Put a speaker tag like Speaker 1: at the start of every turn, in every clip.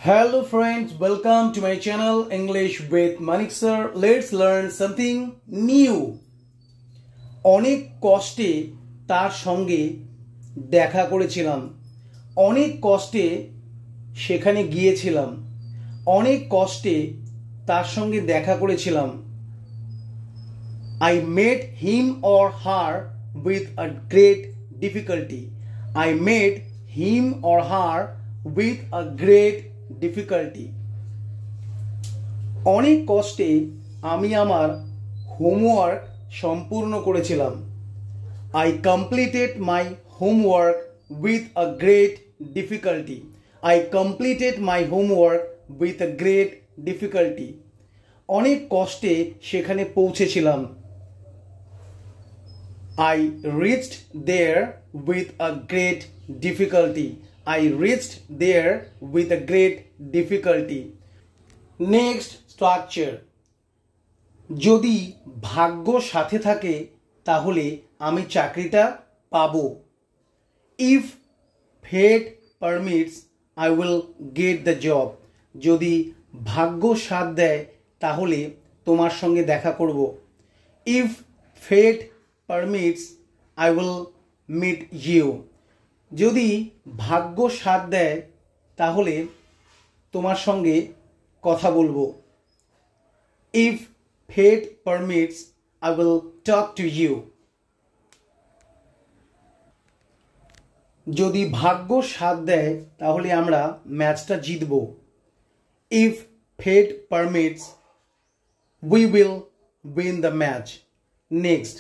Speaker 1: Hello friends, welcome to my channel English with Manik sir. Let's learn something new. অনেক কষ্টে তার সঙ্গে দেখা করেছিলাম, অনেক কষ্টে সেখানে গিয়েছিলাম, অনেক কষ্টে তার সঙ্গে দেখা করেছিলাম। I met him or her with a great difficulty. I met him or her with a great difficulty. অনেক কষ্টে আমি আমার হোমওয়ার্ক সম্পূর্ণ করেছিলাম। I completed my homework with a great difficulty. I completed my homework with a great difficulty. অনেক কষ্টে সেখানে পৌঁছেছিলাম। I reached there with a great difficulty. I reached there with a great difficulty. Next structure. যদি ভাগ্য সাথে থাকে তাহলে আমি চাকরিটা পাবো। If fate permits, I will get the job. যদি ভাগ্য সাথ দেয় তাহলে তোমার সঙ্গে দেখা করব। If fate permits, I will meet you. যদি ভাগ্য সাথ দেয় তাহলে তোমার সঙ্গে কথা বলবো। If fate permits, I will talk to you. যদি ভাগ্য সাথ দেয় তাহলে আমরা ম্যাচটা জিতব। If fate permits, we will win the match. Next.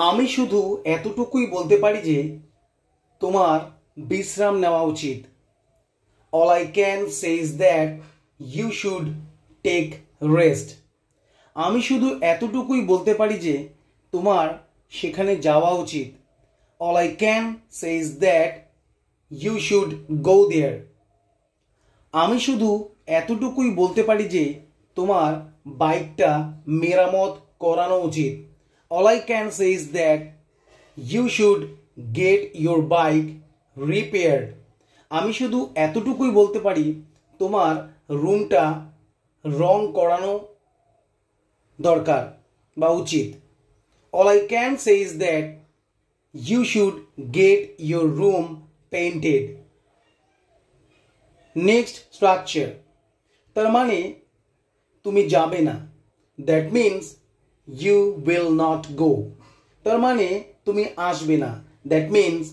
Speaker 1: আমি শুধু এতটুকুই বলতে পারি যে তোমার বিশ্রাম নেওয়া উচিত। All I can say is that you should take rest. আমি শুধু এতটুকুই বলতে পারি যে তোমার সেখানে যাওয়া উচিত। All I can say is that you should go there. আমি শুধু এতটুকুই বলতে পারি যে তোমার বাইকটা মেরামত করানো উচিত। All I can say is that you should get your bike repaired. আমি শুধু এতটুকুই বলতে পারি তোমার রুমটা রং করানো দরকার বা উচিত। All I can say is that you should get your room painted. Next structure. তার মানে তুমি যাবে না। That means you will not go. তার মানে তুমি আসবে না। That means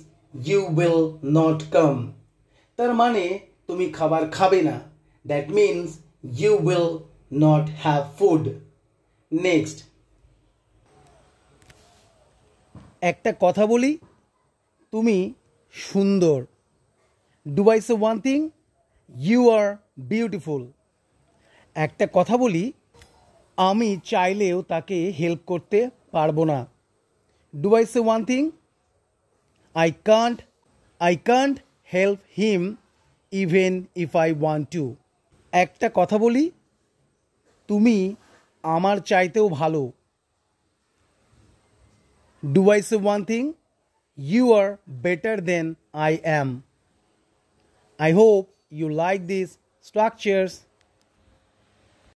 Speaker 1: you will not come. তার মানে তুমি খাবার খাবে না। That means you will not have food. Next. একটা কথা বলি, তুমি সুন্দর। Do I say one thing? You are beautiful. একটা কথা বলি, আমি চাইলেও তাকে হেল্প করতে পারবো না। Do I say one thing? I can't help him even if I want to. একটা কথা বলি, তুমি আমার চাইতেও ভালো। Do I say one thing? You are better than I am. I hope you like these structures.